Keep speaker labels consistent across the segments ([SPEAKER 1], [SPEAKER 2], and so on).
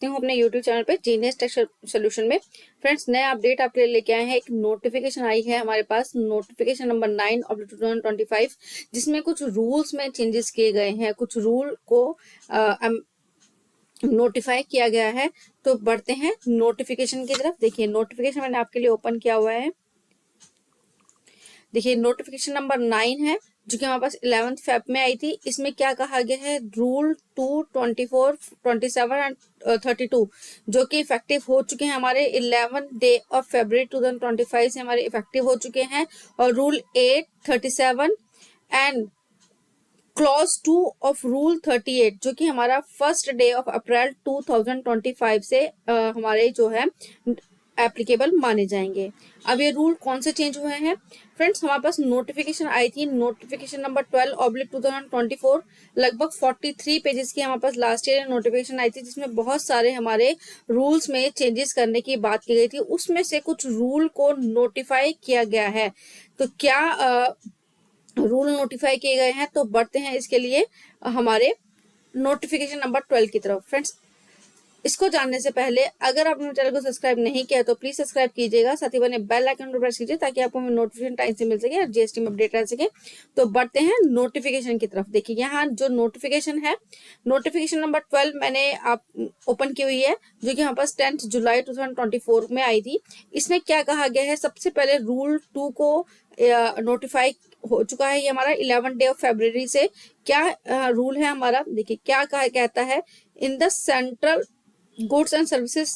[SPEAKER 1] सकती हूँ अपने यूट्यूब चैनल पे जीनियस टेक सोल्यूशन में। फ्रेंड्स, नया अपडेट आपके लिए लेके आए हैं। एक नोटिफिकेशन आई है हमारे पास, नोटिफिकेशन नंबर 9 ऑफ 2025, जिसमें कुछ रूल्स में चेंजेस किए गए हैं, कुछ रूल को नोटिफाई किया गया है। तो बढ़ते हैं नोटिफिकेशन की तरफ। देखिए, नोटिफिकेशन मैंने आपके लिए ओपन किया हुआ है। देखिए, नोटिफिकेशन नंबर 9 है, जो कि हमारे पास 11 फेब में आई थी। इसमें क्या कहा गया है, रूल 2, 24, 27 एंड 32 जो कि इफेक्टिव हो चुके हैं हमारे 11 डे ऑफ फरवरी 2025 से हमारे इफेक्टिव हो चुके हैं। और rule 8, 37 and clause 2 of rule 38 जो कि हमारा फर्स्ट डे ऑफ अप्रैल 2025 से हमारे जो है एप्लीकेबल माने जाएंगे। अब ये रूल कौन से चेंज हुए हैं फ्रेंड्स, हमारे पास नोटिफिकेशन आई थी, नोटिफिकेशन नंबर 12/2024, लगभग 43 पेजेस की हमारे पास लास्ट ईयर नोटिफिकेशन आई थी, जिसमें बहुत सारे हमारे रूल्स में चेंजेस करने की बात की गई थी। उसमें से कुछ रूल को नोटिफाई किया गया है। तो क्या रूल नोटिफाई किए गए हैं, तो बढ़ते हैं इसके लिए हमारे नोटिफिकेशन नंबर 12 की तरफ। फ्रेंड्स, इसको जानने से पहले अगर आपने चैनल को सब्सक्राइब नहीं किया तो प्लीज सब्सक्राइब कीजिएगा, साथ ही बने बेल आइकन को प्रेस कीजिए ताकि आपको नोटिफिकेशन टाइम से मिल सके और जीएसटी में अपडेट रह सके। तो बढ़ते हैं नोटिफिकेशन की तरफ। देखिए, यहाँ जो नोटिफिकेशन है, नोटिफिकेशन नंबर 12 मैंने आप ओपन की हुई है, जो कि हमारे पास 10 जुलाई 2024 में आई थी। इसमें क्या कहा गया है, सबसे पहले रूल 2 को नोटिफाई हो चुका है, ये हमारा 11 डे ऑफ फरवरी से। क्या रूल है हमारा, देखिए क्या कहता है, in the central goods and services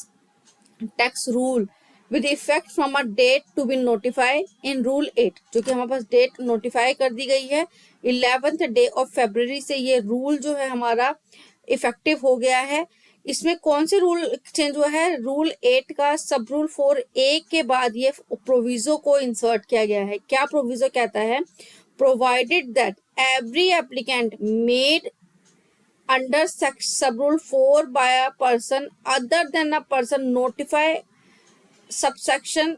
[SPEAKER 1] tax rule with effect from a date to be notified in rule 8 जो कि हमारे पास डेट नोटिफाई कर दी गई है 11th डे ऑफ फरवरी से। ये रूल जो है हमारा इफेक्टिव हो गया है। इसमें कौन से रूल चेंज हुआ है, रूल 8 का सब रूल 4A के बाद ये प्रोविजो को इंसर्ट किया गया है। क्या प्रोविजो कहता है, provided that every applicant made under sub-rule 4 by a person other than a person notified subsection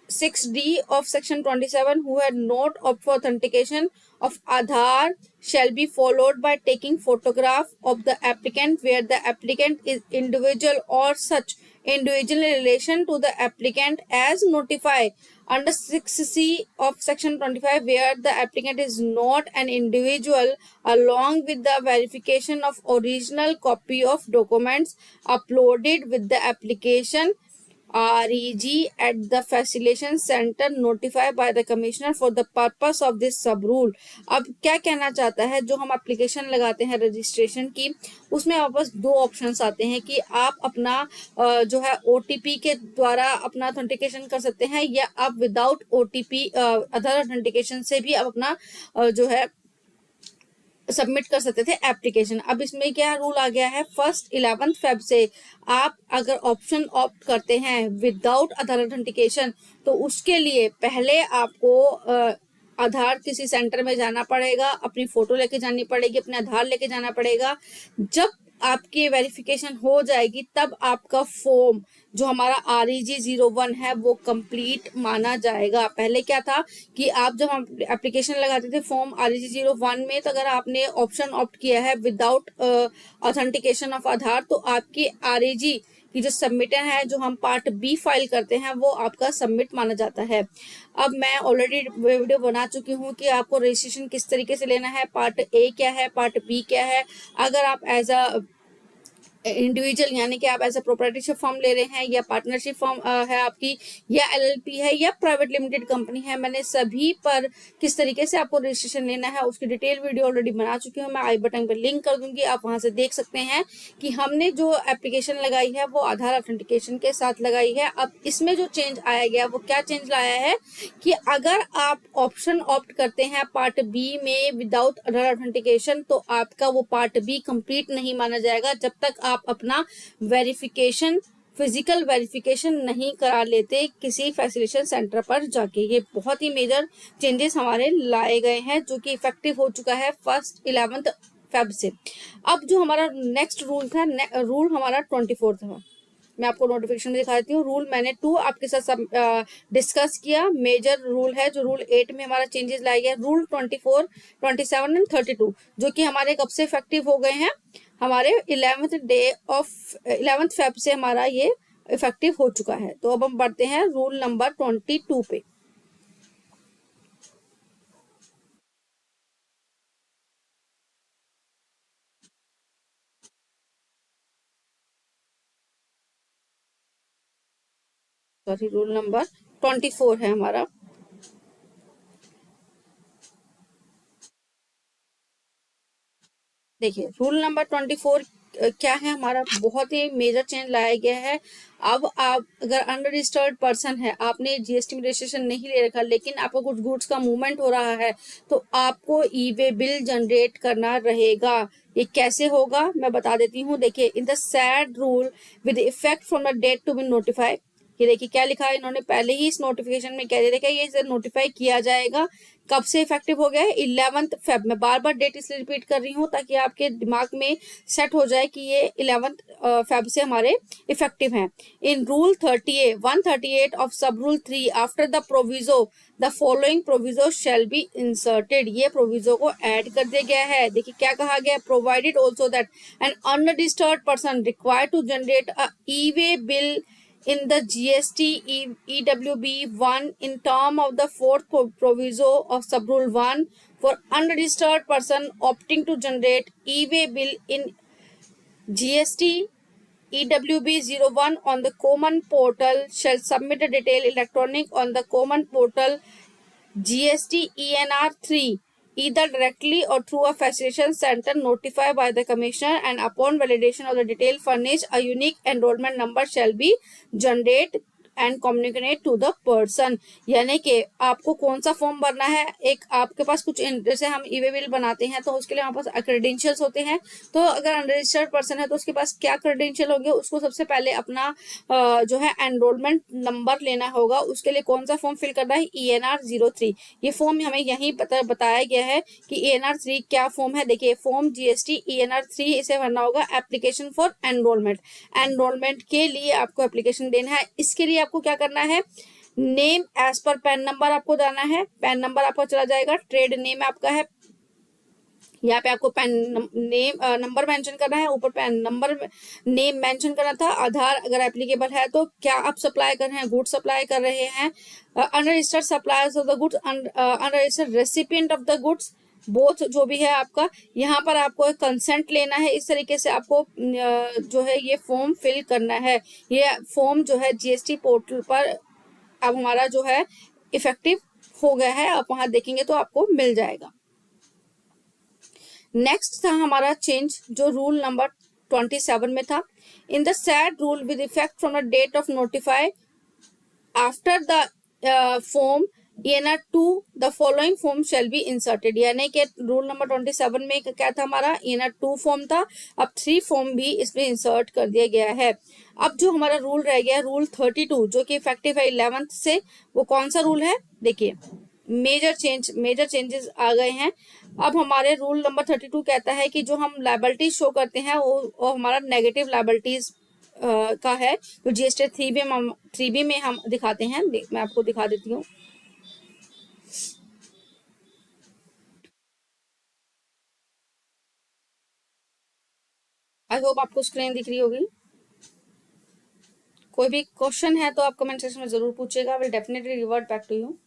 [SPEAKER 1] 6D of section 27 who had not opted for authentication of Aadhaar shall be followed by taking photograph of the applicant where the applicant is individual or such individual in relation to the applicant as notified under 6C of section 25 where the applicant is not an individual, along with the verification of original copy of documents uploaded with the application REG at the facilitation center notified by the commissioner for the purpose of this sub rule। अब क्या कहना चाहता है, जो हम application लगाते हैं registration की, उसमें आप बस दो ऑप्शंस आते हैं कि आप अपना जो है OTP के द्वारा अपना ऑथेंटिकेशन कर सकते हैं, या आप विदाउट OTP आधार ऑथेंटिकेशन से भी आप अपना जो है सबमिट कर सकते थे एप्लीकेशन। अब इसमें क्या रूल आ गया है, फर्स्ट 11 फेब से आप अगर ऑप्शन ऑप्ट करते हैं विदाउट आधार ऑथेंटिकेशन, तो उसके लिए पहले आपको आधार किसी सेंटर में जाना पड़ेगा, अपनी फोटो लेके जानी पड़ेगी, अपने आधार लेके जाना पड़ेगा। जब आपकी वेरिफिकेशन हो जाएगी तब आपका फॉर्म जो हमारा REG 01 है वो कंप्लीट माना जाएगा। पहले क्या था कि आप जब हम एप्लीकेशन लगाते थे फॉर्म REG 01 में, तो अगर आपने ऑप्शन ऑप्ट किया है विदाउट ऑथेंटिकेशन ऑफ आधार, तो आपकी REG की जो सबमिटर है, जो हम पार्ट B फाइल करते हैं, वो आपका सबमिट माना जाता है। अब मैं ऑलरेडी वीडियो बना चुकी हूँ कि आपको रजिस्ट्रेशन किस तरीके से लेना है, पार्ट A क्या है, पार्ट B क्या है। अगर आप एज अ इंडिविजुअल यानी कि आप एज अ प्रोप्राइटरशिप फॉर्म ले रहे हैं, या पार्टनरशिप फॉर्म है आपकी, या LLP है, या प्राइवेट लिमिटेड कंपनी है, मैंने सभी पर किस तरीके से आपको रजिस्ट्रेशन लेना है उसकी डिटेल वीडियो ऑलरेडी बना चुकी हूँ। मैं आई बटन पर लिंक कर दूंगी, आप वहां से देख सकते हैं कि हमने जो एप्लीकेशन लगाई है वो आधार ऑथेंटिकेशन के साथ लगाई है। अब इसमें जो चेंज आया गया वो क्या चेंज लाया है कि अगर आप ऑप्शन ऑप्ट करते हैं पार्ट B में विदाउट आधार ऑथेंटिकेशन, तो आपका वो पार्ट B कंप्लीट नहीं माना जाएगा जब तक आप अपना वेरिफिकेशन, फिजिकल वेरिफिकेशन नहीं करा लेते किसी फैसिलिटेशन सेंटर पर जाके। ये बहुत ही मेजर चेंजेस हमारे लाए गए हैं, जो कि इफेक्टिव हो चुका है फर्स्ट 11 फेब से। अब जो हमारा नेक्स्ट रूल था, रूल हमारा 24 था, मैं आपको नोटिफिकेशन में दिखा देती हूँ। रूल मैंने 2 आपके साथ डिस्कस किया। मेजर रूल है जो रूल 8 में हमारा चेंजेस लाया गया, रूल 24, 27 एंड 32 जो कि हमारे कब से इफेक्टिव हो गए हैं, हमारे 11th फेब से हमारा ये इफेक्टिव हो चुका है। तो अब हम बढ़ते हैं रूल नंबर 22 पे। सॉरी, रूल नंबर 24 है हमारा। देखिए, रूल नंबर 24 क्या है हमारा, बहुत ही मेजर चेंज लाया गया है। अब आप अगर अनरजिस्टर्ड पर्सन है, आपने जीएसटी में रजिस्ट्रेशन नहीं ले रखा, लेकिन आपको कुछ गुड्स का मूवमेंट हो रहा है, तो आपको ई वे बिल जनरेट करना रहेगा। ये कैसे होगा मैं बता देती हूँ। देखिए, in the said rule with effect from the date to be notified, ये देखिए क्या लिखा है, इन्होंने पहले ही इस नोटिफिकेशन में कह दिया था ये नोटिफाई किया जाएगा। कब से इफेक्टिव हो गया है? 11th फेब में। बार बार डेट इसलिए रिपीट कर रही हूँ ताकि आपके दिमाग में सेट हो जाए कि ये 11th फेब से हमारे इफेक्टिव हैं। In rule 138 of sub rule 3 after the proviso the following proviso shall be inserted, ये प्रोविजो को ऐड कर दिया गया है। देखिए क्या कहा गया, provided also that an unregistered person required to generate a E way bill in the GST EWB 1 in term of the fourth proviso of subrule 1 for unregistered person opting to generate e-way bill in GST EWB 01 on the common portal shall submit a detailed electronic on the common portal GST ENR 3 either directly or through a facilitation center notified by the commissioner, and upon validation of the detail furnished a unique enrollment number shall be generated and communicate to the person. यानी कि आपको कौन सा form भरना है, एक आपके पास कुछ जैसे हम ई वे बिल बनाते हैं तो उसके लिए हमारे पास क्रेडेंशियल्स होते हैं। तो अगर अनरजिस्टर्ड पर्सन है तो उसके पास क्या क्रेडेंशियल होंगे, उसको सबसे पहले अपना जो है एनरोलमेंट नंबर लेना होगा। उसके लिए कौन सा फॉर्म फिल करना है, ENR 03। ये फॉर्म हमें यहीं बताया गया है कि ENR 3 क्या फॉर्म है। देखिए, फॉर्म GST ENR 3 इसे भरना होगा, एप्लीकेशन फॉर एनरोलमेंट। एनरोलमेंट के लिए आपको एप्लीकेशन देना है। इसके लिए आपको क्या करना है, name as per PAN number आपको जाना है। पैन नंबर आपको चला जाएगा, ट्रेड नेम आपका है, यहाँ पे आपको पैन नेम नंबर मेंशन करना है, ऊपर पैन नंबर नेम मेंशन करना था। आधार अगर एप्लीकेबल है तो क्या आप सप्लाई कर रहे हैं, गुड्स सप्लाई कर रहे हैं, unregistered suppliers of the goods, unregistered recipient of the goods, both जो भी है आपका। यहाँ पर आपको कंसेंट लेना है। इस तरीके से आपको जो है ये फॉर्म फिल करना है। ये फॉर्म जो है जीएसटी पोर्टल पर अब हमारा जो है इफेक्टिव हो गया है, आप वहां देखेंगे तो आपको मिल जाएगा। नेक्स्ट था हमारा चेंज जो रूल नंबर 27 में था। In the said rule with effect from the date of notify after the form ENR 2 the following form shall be inserted, यानी कि रूल नंबर 27 में क्या था हमारा, ENR 2 फॉर्म था, अब 3 फॉर्म भी इसमें इंसर्ट कर दिया गया है। अब जो हमारा रूल रह गया रूल 32 जो कि इफेक्टिव है 11th से, वो कौन सा रूल है, देखिए मेजर चेंजेस आ गए हैं। अब हमारे रूल नंबर 32 कहता है कि जो हम लायबिलिटीज शो करते हैं वो हमारा नेगेटिव लायबिलिटीज का है। तो GST 3B में हम दिखाते हैं, मैं आपको दिखा देती हूँ। आई होप आपको स्क्रीन दिख रही होगी। कोई भी क्वेश्चन है तो आप कमेंट सेक्शन में जरूर पूछिएगा, will definitely revert back to you.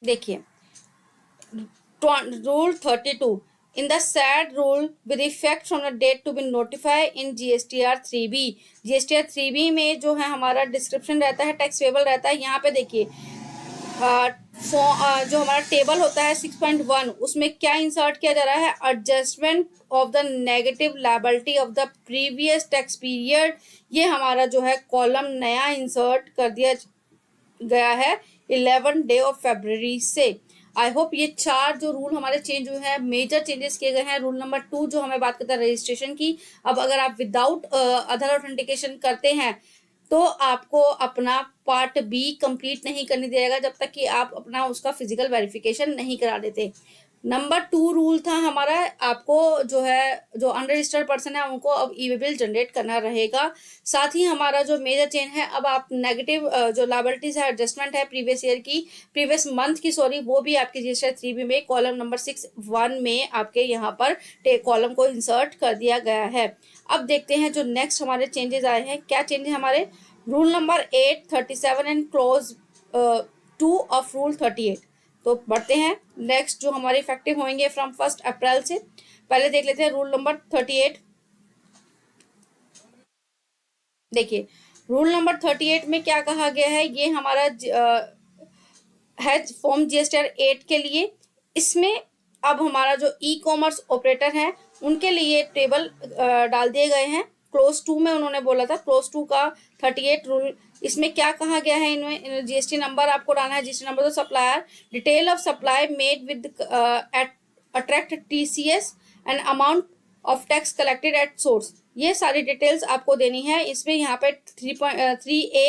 [SPEAKER 1] देखिए, Rule 32 in the said rule with effect from the date to be notified in GSTR 3B। GSTR 3B में जो है हमारा डिस्क्रिप्शन रहता है, टैक्स पेबल रहता है। यहाँ पे देखिए जो हमारा टेबल होता है 6.1 उसमें क्या इंसर्ट किया जा रहा है, adjustment of the negative liability of the previous tax period. ये हमारा जो है कॉलम नया इंसर्ट कर दिया गया है 11 डे ऑफ फरवरी से। आई होप ये 4 जो रूल हमारे चेंज हुए हैं, मेजर चेंजेस किए गए हैं। रूल नंबर 2 जो हमें बात करता है रजिस्ट्रेशन की, अब अगर आप विदाउट आधार ऑथेंटिकेशन करते हैं तो आपको अपना पार्ट बी कंप्लीट नहीं करने दिया जाएगा जब तक कि आप अपना उसका फिजिकल वेरिफिकेशन नहीं करा देते। नंबर 2 रूल था हमारा, आपको जो है जो अनरजिस्टर्ड पर्सन है उनको अब ई वे बिल जनरेट करना रहेगा। साथ ही हमारा जो मेजर चेंज है, अब आप नेगेटिव जो लायबिलिटीज है, एडजस्टमेंट है प्रीवियस ईयर की, प्रीवियस मंथ की सॉरी, वो भी आपके रजिस्टर 3B में कॉलम नंबर 6(1) में आपके यहाँ पर कॉलम को इंसर्ट कर दिया गया है। अब देखते हैं जो नेक्स्ट हमारे चेंजेस आए हैं, क्या चेंज है हमारे। Rule number 8, 37 and close 2 of rule 38। तो बढ़ते हैं नेक्स्ट जो हमारे इफेक्टिव होंगे फ्रॉम 1 अप्रैल से। पहले देख लेते हैं रूल नंबर 38। देखिए रूल नंबर 38 में क्या कहा गया है, ये हमारा है फॉर्म GSTR 8 के लिए। इसमें अब हमारा जो ई कॉमर्स ऑपरेटर है उनके लिए टेबल डाल दिए गए हैं। क्लोज 2 में उन्होंने बोला था, क्लोज 2 का 38 रूल, इसमें क्या कहा गया है, इनमें GST नंबर आपको डालना है। GST नंबर तो supplier detail of supply made with attract TCS and amount of tax collected at source, ये सारी डिटेल्स आपको देनी है। इसमें यहाँ पे 3A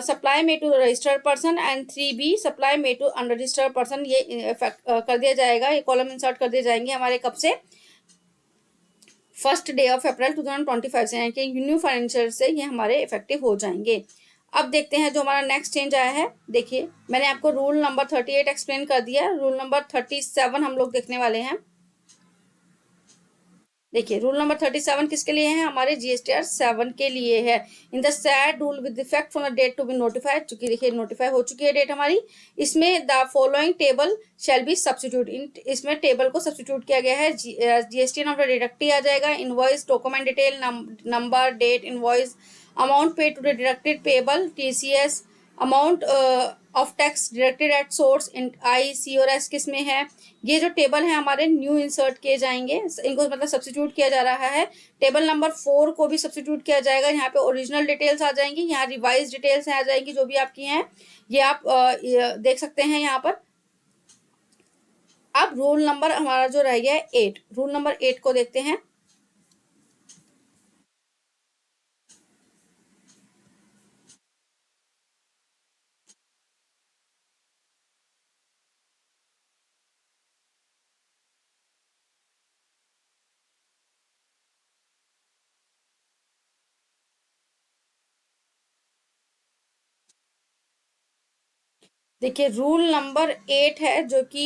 [SPEAKER 1] सप्लाई में to registered person and 3B supply में टू अनरजिस्टर्ड पर्सन, ये कर दिया जाएगा। ये कॉलम इंसर्ट कर दिए जाएंगे हमारे कब से, 1 डे ऑफ अप्रैल 2025 से, यानी कि न्यू फाइनेंशियल से ये हमारे इफेक्टिव हो जाएंगे। अब देखते हैं जो हमारा नेक्स्ट चेंज आया है। देखिए मैंने आपको रूल नंबर 38 एक्सप्लेन कर दिया, रूल नंबर 37 हम लोग देखने वाले हैं। देखिए रूल नंबर 37 किसके लिए है, हमारे GSTR 7 के लिए है। In the said rule with effect from the date to be notified, चूंकि देखिए नोटिफाई हो चुकी है डेट हमारी। इसमें the following table shall be substitute, इसमें टेबल को सब्सटीट्यूट किया गया है। GST नंबर डिडक्टी आ जाएगा, invoice document detail number date invoice amount pay to the deducted payable TCS amount of tax deducted at source in I C और S किस में है। ये जो टेबल है हमारे न्यू इंसर्ट किए जाएंगे, इनको मतलब सब्स्टिट्यूट किया जा रहा है। टेबल नंबर 4 को भी सब्स्टिट्यूट किया जाएगा, यहाँ पे ओरिजिनल डिटेल्स आ जाएंगी, यहाँ रिवाइज डिटेल्स आ जाएंगी जो भी आपकी हैं, ये आप देख सकते हैं यहाँ पर। अब रूल नंबर हमारा जो रह गया है 8, रूल नंबर 8 को देखते हैं। देखिए रूल नंबर 8 है जो कि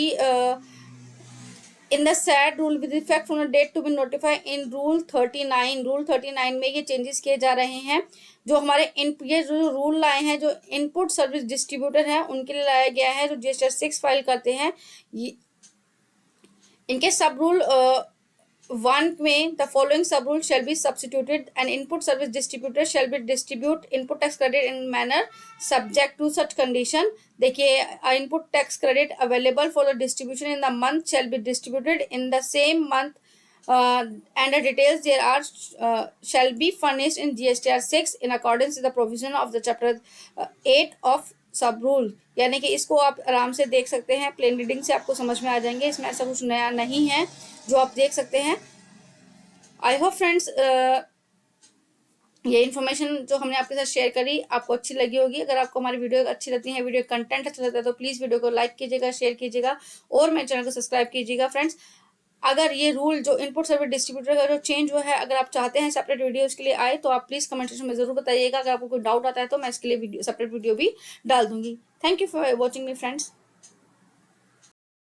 [SPEAKER 1] in the said rule with effect from the date to be notified in rule 39, rule 39 में ये चेंजेस किए जा रहे हैं। जो हमारे ये जो रूल लाए हैं, जो इनपुट सर्विस डिस्ट्रीब्यूटर है उनके लिए लाया गया है, जो GSTR 6 फाइल करते हैं। इनके सब रूल 1 में the following sub rule shall be substituted and input service distributor shall be distribute input tax credit in manner subject to such condition. देखिए input tax credit available for the distribution in the month shall be distributed in the same month and the details there are shall be furnished in GSTR 6 in accordance with the provision of the chapter 8 of सब rule. यानी कि इसको आप आराम से देख सकते हैं, प्लेन रीडिंग से आपको समझ में आ जाएंगे, इसमें ऐसा कुछ नया नहीं है जो आप देख सकते हैं। आई होप फ्रेंड्स ये इन्फॉर्मेशन जो हमने आपके साथ शेयर करी आपको अच्छी लगी होगी। अगर आपको हमारी वीडियो अच्छी लगती है, वीडियो कंटेंट अच्छा लगता है, तो प्लीज़ वीडियो को लाइक कीजिएगा, शेयर कीजिएगा और मेरे चैनल को सब्सक्राइब कीजिएगा फ्रेंड्स। अगर ये रूल जो इनपुट सर्विस डिस्ट्रीब्यूटर का जो चेंज हुआ है, अगर आप चाहते हैं सेपरेट वीडियो इसके लिए आए, तो आप प्लीज़ कमेंट सेक्शन में जरूर बताइएगा। अगर आपको कोई डाउट आता है तो मैं इसके लिए सेपरेट वीडियो भी डाल दूंगी। Thank you for watching me friends.